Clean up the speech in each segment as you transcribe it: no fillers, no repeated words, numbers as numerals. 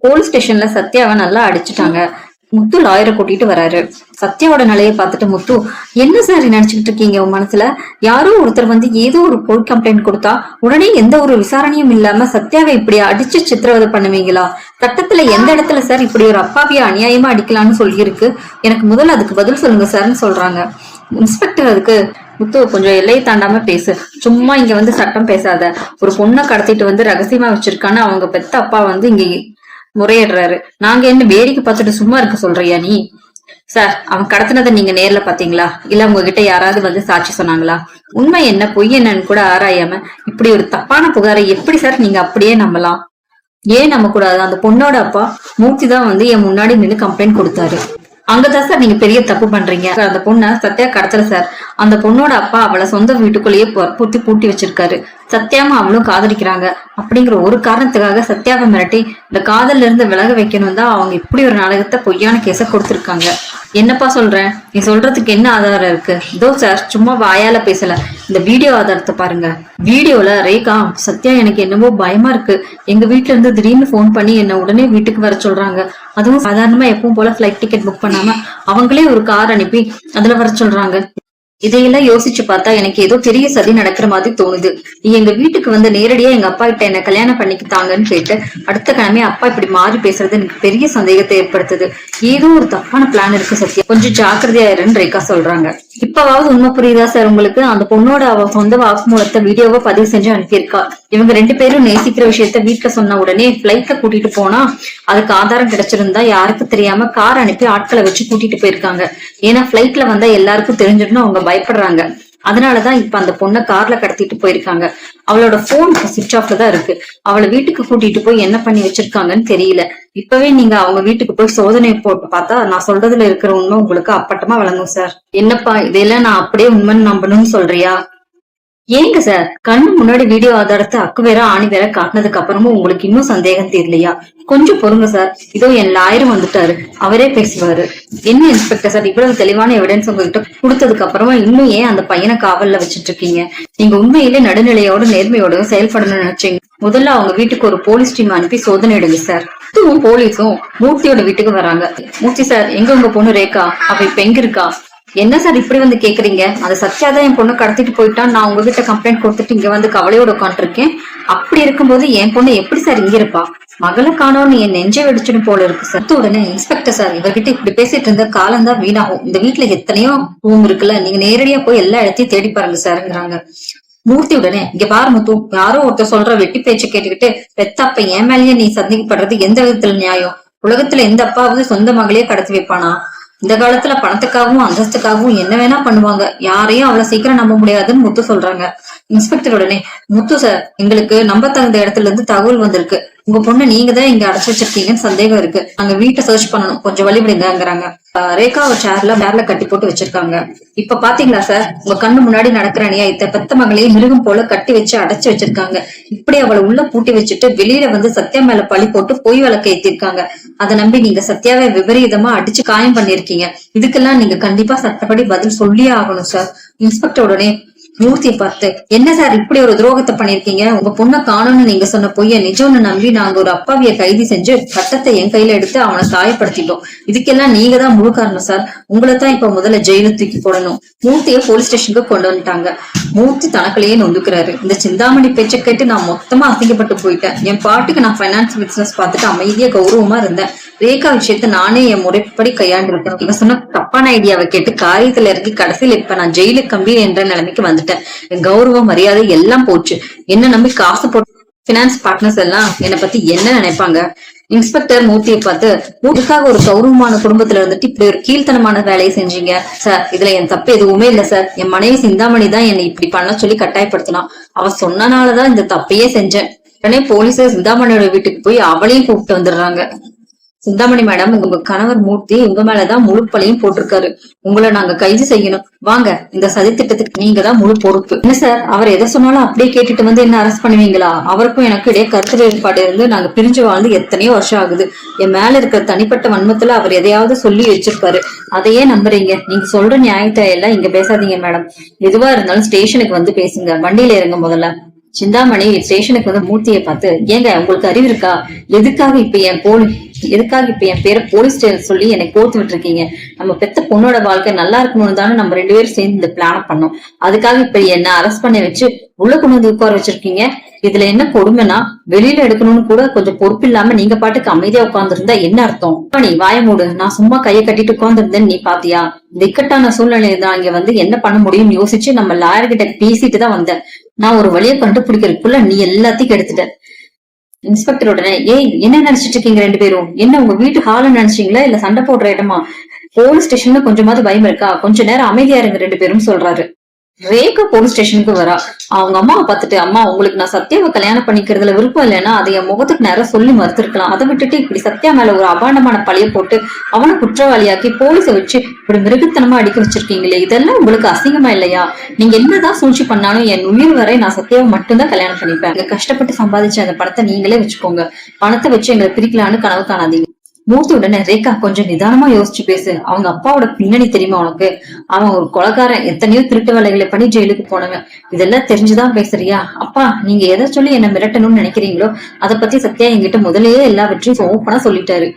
Police ஸ்டேஷன்ல சத்யாவை நல்லா அடிச்சுட்டாங்க. முத்து லாயரை கூட்டிட்டு வராரு. சத்யாவோட நிலையை பார்த்துட்டு முத்து, என்ன சார் நினைச்சுக்கிட்டு இருக்கீங்க உங்க மனசுல? யாரோ ஒருத்தர் வந்து ஏதோ ஒரு போலீஸ் கம்ப்ளைண்ட் கொடுத்தா உடனே எந்த ஒரு விசாரணையும் இல்லாம சத்யாவை இப்படி அடிச்சு சித்திரவதை பண்ணுவீங்களா? சட்டத்துல எந்த இடத்துல சார் இப்படி ஒரு அப்பாவிய அநியாயமா அடிக்கலாம்னு சொல்லியிருக்கு? எனக்கு முதல்ல அதுக்கு பதில் சொல்லுங்க சார்ன்னு சொல்றாங்க. இன்ஸ்பெக்டர் அதுக்கு, முத்து கொஞ்சம் எல்லையை தாண்டாம பேசு, சும்மா இங்க வந்து சட்டம் பேசாத. ஒரு பொண்ணை கடத்திட்டு வந்து ரகசியமா வச்சிருக்கான்னு அவங்க பெத்த அப்பா வந்து இங்க முறையிடுறாரு. நாங்க என்ன வேடிக்கை பார்த்துட்டு சும்மா இருக்க சொல்றியா நீ? சார், அவன் கடத்தினதை நீங்க நேர்ல பாத்தீங்களா? இல்ல உங்ககிட்ட யாராவது வந்து சாட்சி சொன்னாங்களா? உண்மை என்ன பொய் என்னன்னு கூட ஆராயாம இப்படி ஒரு தப்பான புகாரை எப்படி சார் நீங்க அப்படியே நம்பலாம்? ஏன் நம்ப கூடாது? அந்த பொண்ணோட அப்பா மூர்த்தி தான் வந்து என் முன்னாடி நின்று கம்ப்ளைண்ட் கொடுத்தாரு. அங்கதான் சார் நீங்க பெரிய தப்பு பண்றீங்க. அந்த பொண்ண சத்யா கடத்தல சார். அந்த பொண்ணோட அப்பா அவளை சொந்த வீட்டுக்குள்ளேயே பூட்டி வச்சிருக்காரு. சத்யாவும் அவளும் காதலிக்கிறாங்க அப்படிங்கிற ஒரு காரணத்துக்காக சத்யாவை மிரட்டி இந்த காதல்ல இருந்து விலக வைக்கணும் தான் அவங்க இப்படி ஒரு நாடகத்தை பொய்யான கேஸ கொடுத்திருக்காங்க. என்னப்பா சொல்றேன்? நீ சொல்றதுக்கு என்ன ஆதாரம் இருக்கு? இதோ சார், சும்மா வாயால பேசல, இந்த வீடியோ ஆதாரத்தை பாருங்க. வீடியோல ரேகா, சத்யா எனக்கு என்னமோ பயமா இருக்கு, எங்க வீட்டுல இருந்து திடீர்னு போன் பண்ணி என்ன உடனே வீட்டுக்கு வர சொல்றாங்க. அதுவும் சாதாரணமா எப்பவும் போல பிளைட் டிக்கெட் புக் பண்ணாம அவங்களே ஒரு கார் அனுப்பி அதுல வர சொல்றாங்க. இதையெல்லாம் யோசிச்சு பார்த்தா எனக்கு ஏதோ பெரிய சதி நடக்கிற மாதிரி தோணுது. நீ எங்க வீட்டுக்கு வந்து நேரடியா எங்க அப்பா கிட்ட என்ன கல்யாணம் பண்ணிக்கிட்டாங்கன்னு கேட்டு அடுத்த கிழமை அப்பா இப்படி மாறி பேசுறது எனக்கு பெரிய சந்தேகத்தை ஏற்படுத்துது. ஏதோ ஒரு தப்பான பிளான் இருக்கு சத்யா, கொஞ்சம் ஜாக்கிரதையா இருன்னு ரேகா சொல்றாங்க. இப்பவாவது உண்மை புரியுதா சார் உங்களுக்கு? அந்த பொண்ணோட அவ சொந்த வாக்குமூலத்தை வீடியோவை பதிவு செஞ்சு அனுப்பியிருக்கா. இவங்க 2 பேரும் நேசிக்கிற விஷயத்த வீட்டுல சொன்ன உடனே பிளைட்ல கூட்டிட்டு போனா அதுக்கு ஆதாரம் கிடைச்சிருந்தா யாருக்கு தெரியாம கார் அனுப்பி ஆட்களை வச்சு கூட்டிட்டு போயிருக்காங்க. ஏன்னா பிளைட்ல வந்தா எல்லாருக்கும் தெரிஞ்சிடணும் அவங்க பயப்படுறாங்க. அதனாலதான் இப்ப அந்த பொண்ணை கார்ல கடத்திட்டு போயிருக்காங்க. அவளோட போன் சுவிட்ச் ஆஃப்ல தான் இருக்கு. அவளை வீட்டுக்கு கூட்டிட்டு போய் என்ன பண்ணி வச்சிருக்காங்கன்னு தெரியல. இப்பவே நீங்க அவங்க வீட்டுக்கு போய் சோதனை போட்டு பார்த்தா நான் சொல்றதுல இருக்கிற உண்மை உங்களுக்கு அப்பட்டமா விளங்கும் சார். என்னப்பா இதெல்லாம் நான் அப்படியே உண்மைன்னு நம்பணும்னு சொல்றியா? ஏங்க சார், கண்ணு முன்னாடி வீடியோ ஆதாரத்தை அக்கு வேற ஆணி வேற காட்டினதுக்கு அப்புறமும் உங்களுக்கு இன்னும் சந்தேகம் தெரியலையா? கொஞ்சம் பொறுங்க சார், இதோ என் லாயரும் வந்துட்டாரு, அவரே பேசுவாரு. என்ன இன்ஸ்பெக்டர் சார், இவ்வளவு தெளிவான எவிடன்ஸ் உங்ககிட்ட கொடுத்ததுக்கு அப்புறமா இன்னும் ஏன் அந்த பையனை காவல்ல வச்சிட்டு இருக்கீங்க? நீங்க உண்மையிலே நடுநிலையோட நேர்மையோட செயல்படணும்னு நினைச்சீங்க. முதல்ல அவங்க வீட்டுக்கு ஒரு போலீஸ் டீம் அனுப்பி சோதனை எடுங்க சார். இதுவும் போலீஸும் மூர்த்தியோட வீட்டுக்கு வராங்க. மூர்த்தி சார், எங்க உங்க பொண்ணு ரேகா? அவ இப்ப எங்க இருக்கா? என்ன சார் இப்படி வந்து கேக்குறீங்க? அது சத்யாதான் என் பொண்ணு கடத்திட்டு போயிட்டான், நான் உங்ககிட்ட கம்ப்ளைண்ட் கொடுத்துட்டு இங்க வந்து கவலையோட உட்காந்துருக்கேன். அப்படி இருக்கும்போது என் பொண்ணு எப்படி சார் இங்க இருப்பா? மகளை காணோன்னு என் நெஞ்சை வெடிச்சுன்னு போல இருக்கு சார். உடனே இன்ஸ்பெக்டர் சார், இவர்கிட்ட இப்படி பேசிட்டு இருந்த காலம் தான் வீணாகும். இந்த வீட்டுல எத்தனையோ ரூம் இருக்குல்ல, நீங்க நேரடியா போய் எல்லா இடத்தையும் தேடி பாருங்க சார்ங்கிறாங்க. மூர்த்தி உடனே, இங்க பாரு முத்து, யாரோ ஒருத்தர் சொல்ற வெட்டி பேச்சை கேட்டுக்கிட்டு பெத்தப்ப என் மேலேயே நீ சந்தேகப்படுறது எந்த விதத்துல நியாயம்? உலகத்துல எந்த அப்பாவது சொந்த மகளையே கடத்தி வைப்பானா? இந்த காலத்துல பணத்துக்காகவும் அந்தஸ்துக்காகவும் என்ன வேணா பண்ணுவாங்க. யாரையும் அவ்வளவு சீக்கிரம் நம்ப முடியாதுன்னு முத்து சொல்றாங்க. இன்ஸ்பெக்டர் உடனே, முத்து சார், எங்களுக்கு நம்ப தகுந்த இடத்துல இருந்து தகவல் வந்திருக்கு. உங்க பொண்ணு நீங்க தான் இங்க அடைச்சு வச்சிருக்கீங்கன்னு சந்தேகம் இருக்கு. நாங்க வீட்டை சர்ச் பண்ணணும், கொஞ்சம் வழி விடுங்கிறாங்க. ரேகாவை சேர்ல கட்டி போட்டு வச்சிருக்காங்க. இப்ப பாத்தீங்களா சார், உங்க கண்ணு முன்னாடி நடக்கிற அநியாயத்தை பெத்த மகளையே மிருகம் போல கட்டி வச்சு அடைச்சு வச்சிருக்காங்க. இப்படி அவளை உள்ள பூட்டி வச்சுட்டு வெளியில வந்து சத்யா மேல பழி போட்டு பொய் வழக்கு ஏத்திருக்காங்க. அதை நம்பி நீங்க சத்யாவை விபரீதமா அடிச்சு காயம் பண்ணிருக்கீங்க. இதுக்கெல்லாம் நீங்க கண்டிப்பா சட்டப்படி பதில் சொல்லியே ஆகணும் சார். இன்ஸ்பெக்டர் உடனே மூர்த்தியை பார்த்து, என்ன சார் இப்படி ஒரு துரோகத்தை பண்ணிருக்கீங்க? உங்க பொண்ணை காணும்னு நீங்க சொன்ன பொய்ய நிஜம்னு நம்பி நாங்க ஒரு அப்பாவிய கைது செஞ்சு சட்டத்தை என் கையில எடுத்து அவனை காயப்படுத்திட்டோம். இதுக்கெல்லாம் நீங்க தான் முழு காரணம் சார். உங்களை தான் இப்ப முதல்ல ஜெயில தூக்கி போடணும். மூர்த்தியை போலீஸ் ஸ்டேஷனுக்கு கொண்டு வந்துட்டாங்க. மூர்த்தி தனக்குள்ளேயே நொந்துக்கிறாரு. இந்த சிந்தாமணி பேச்சை கேட்டு நான் மொத்தமா அசிங்கப்பட்டு போயிட்டேன். என் பாட்டுக்கு நான் பைனான்ஸ் பிசினஸ் பார்த்துட்டு அமைதியா கௌரவமா இருந்தேன். ரேகா விஷயத்த நானே என் முறைப்படி கையாண்டு இருக்கேன். இவன் சொன்ன தப்பான ஐடியாவை கேட்டு காரியத்துல இறங்கி கடைசியில் இப்ப நான் ஜெயிலுக்கு கம்பி என்ற நிலைமைக்கு வந்துட்டேன். என் கௌரவம் மரியாதை எல்லாம் போச்சு. என்ன நம்பி காசு போட்டு பினான்ஸ் பார்ட்னர்ஸ் எல்லாம் என்னை பத்தி என்ன நினைப்பாங்க? இன்ஸ்பெக்டர் மூர்த்தியை பார்த்து, இதுக்காக ஒரு கௌரவமான குடும்பத்துல இருந்துட்டு இப்படி ஒரு கீழ்த்தனமான வேலையை செஞ்சீங்க சார். இதுல என் தப்பு எதுவுமே இல்ல சார். என் மனைவி சிந்தாமணி தான் என்னை இப்படி பண்ண சொல்லி கட்டாயப்படுத்தினான். அவ சொன்னனாலதான் இந்த தப்பையே செஞ்சேன். உடனே போலீஸர் சிந்தாமணியோட வீட்டுக்கு போய் அவளையும் கூப்பிட்டு வந்துடுறாங்க. சிந்தாமணி மேடம், உங்க கணவர் மூர்த்தி உங்க மேலதான் முழு பழியும் போட்டிருக்காரு. உங்களை நாங்க கைது செய்யணும். வாங்க, இந்த சதி திட்டத்துக்கு நீங்க தான் முழு பொறுப்பு. என்ன சார், அவர் எதை சொன்னாலும் அப்படியே கேட்டுட்டு வந்து என்ன அரெஸ்ட் பண்ணுவீங்களா? அவருக்கும் எனக்கு இடையே கருத்து வேறுபாடு இருந்து நாங்க பிரிஞ்சு வாழ்ந்து எத்தனையோ வருஷம் ஆகுது. என் மேல இருக்கிற தனிப்பட்ட வன்மத்துல அவர் எதையாவது சொல்லி வச்சிருப்பாரு. அதையே நம்புறீங்க? நீங்க சொல்ற நியாயத்தை எல்லாம் இங்க பேசாதீங்க மேடம். எதுவா இருந்தாலும் ஸ்டேஷனுக்கு வந்து பேசுங்க. வண்டியில இறங்க முதல்ல. சிந்தாமணி ஸ்டேஷனுக்கு வந்து மூர்த்தியை பார்த்து, ஏங்க உங்களுக்கு அறிவு இருக்கா? எதுக்காக இப்ப என் பேரை போலீஸ் சொல்லி என்னை கோர்த்து விட்டு இருக்கீங்க? நம்ம பெத்த பொண்ணோட வாழ்க்கை நல்லா இருக்கணும்னு தானே நம்ம 2 பேரும் சேர்ந்து இந்த பிளான பண்ணோம். அதுக்காக இப்ப என்ன அரெஸ்ட் பண்ணி வச்சு உள்ள கொண்டு வந்து உட்கார வச்சிருக்கீங்க. இதுல என்ன கொடுமைனா, வெளியில எடுக்கணும்னு கூட கொஞ்சம் பொறுப்பு இல்லாம நீங்க பாட்டுக்கு அமைதியா உட்கார்ந்து இருந்தா என்ன அர்த்தம்? நீ வாய மூடு. நான் சும்மா கையை கட்டிட்டு உட்கார்ந்து இருந்தேன், நீ பாத்தியா? இந்த இக்கட்டான சூழ்நிலையை தான் இங்க வந்து என்ன பண்ண முடியும்னு யோசிச்சு நம்ம லாயர் கிட்ட பேசிட்டு தான் வந்தேன். நான் ஒரு வழியை கண்டுபிடிக்கிறதுக்குள்ள நீ எல்லாத்தையும் கெடுத்துட்ட. இன்ஸ்பெக்டர் உடனே, ஏய் என்ன நினைச்சிட்டு இருக்கீங்க 2 பேரும்? என்ன உங்க வீட்டு ஹால நினைச்சீங்களா இல்ல சண்டை போடுற இடமா? போலீஸ் ஸ்டேஷன்ல கொஞ்சமாவது பயம் இருக்கா? கொஞ்ச நேரம் அமைதியா இருங்க 2 பேரும் சொல்றாரு. ரேகா போலீஸ் ஸ்டேஷனுக்கு வரா. அவங்க அம்மாவை பார்த்துட்டு, அம்மா உங்களுக்கு நான் சத்யாவை கல்யாணம் பண்ணிக்கிறதுல விருப்பம் இல்லைன்னா அதை என் முகத்துக்கு நேரம் சொல்லி மறுத்திருக்கலாம். அதை விட்டுட்டு இப்படி சத்யா மேல ஒரு அபாண்டமான பழிய போட்டு அவனை குற்றவாளியாக்கி போலீஸை வச்சு இப்படி மிருகத்தனமா அடிக்க வச்சிருக்கீங்களே, இதெல்லாம் உங்களுக்கு அசிங்கமா இல்லையா? நீங்க என்னதான் சூழ்ச்சி பண்ணாலும் என் உயிர் வரை நான் சத்யாவை மட்டும்தான் கல்யாணம் பண்ணிப்பேன். எங்க கஷ்டப்பட்டு சம்பாதிச்ச அந்த பணத்தை நீங்களே வச்சுக்கோங்க. பணத்தை வச்சு எங்களை பிரிக்கலான்னு கனவு காணாதீங்க. மூர்த்தி உடனே, ரேகா கொஞ்சம் நிதானமா யோசிச்சு பேசு. அவங்க அப்பாவோட பின்னணி தெரியுமா உனக்கு? அவன் ஒரு கொலைகாரன், எத்தனையோ திருட்டு வேலைகளை பண்ணி ஜெயிலுக்கு போனவன். இதெல்லாம் தெரிஞ்சுதான் பேசுறியா? அப்பா நீங்க எதை சொல்லி என்ன மிரட்டணும்னு நினைக்கிறீங்களோ அதை பத்தி சத்யா என்கிட்ட முதலேயே எல்லாவற்றையும் ஓப்பனா சொல்லிட்டாரு.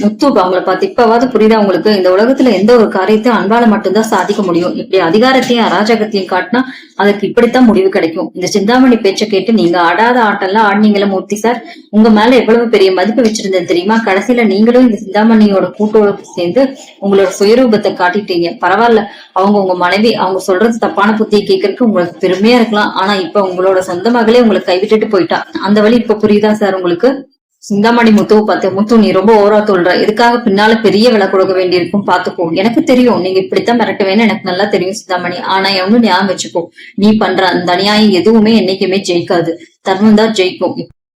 முத்து அவங்கள பார்த்து, இப்பவாவது புரியுதா உங்களுக்கு? இந்த உலகத்துல எந்த ஒரு காரியத்தையும் அன்பால மட்டும்தான் சாதிக்க முடியும். இப்படி அதிகாரத்தையும் அராஜகத்தையும் காட்டினா அதுக்கு இப்படித்தான் முடிவு கிடைக்கும். இந்த சிந்தாமணி பேச்சை கேட்டு நீங்க ஆடாத ஆட்டம்லாம் ஆடினீங்களா மூர்த்தி சார்? உங்க மேல எவ்வளவு பெரிய மதிப்பு வச்சிருந்தேன் தெரியுமா? கடைசியில நீங்களும் இந்த சிந்தாமணியோட கூட்டோட சேர்ந்து உங்களோட சுயரூபத்தை காட்டிட்டீங்க. பரவாயில்ல, அவங்க உங்க மனைவி, அவங்க சொல்றது தப்பான புத்தியை கேட்கறதுக்கு உங்களுக்கு பெருமையா இருக்கலாம். ஆனா இப்ப உங்களோட சொந்த மகளே உங்களை கைவிட்டுட்டு போயிட்டா. அந்த வழி இப்ப புரியுதா சார் உங்களுக்கு? சிந்தாமணி முத்துவை பார்த்து, முத்து நீ ரொம்ப ஓவரா சொல்ற. இதுக்காக பின்னால பெரிய விலை கொடுக்க வேண்டியிருக்கும், பாத்துக்கோ. எனக்கு தெரியும் நீங்க இப்படித்தான் மிரட்டுவேன்னு எனக்கு நல்லா தெரியும் சிந்தாமணி. ஆனா ஒண்ணு ஞாபகம் வச்சுக்கோ, நீ பண்ற அந்த அநியாயம் எதுவுமே என்னைக்குமே ஜெயிக்காது. தர்மம் தான் ஜெயிக்கும்.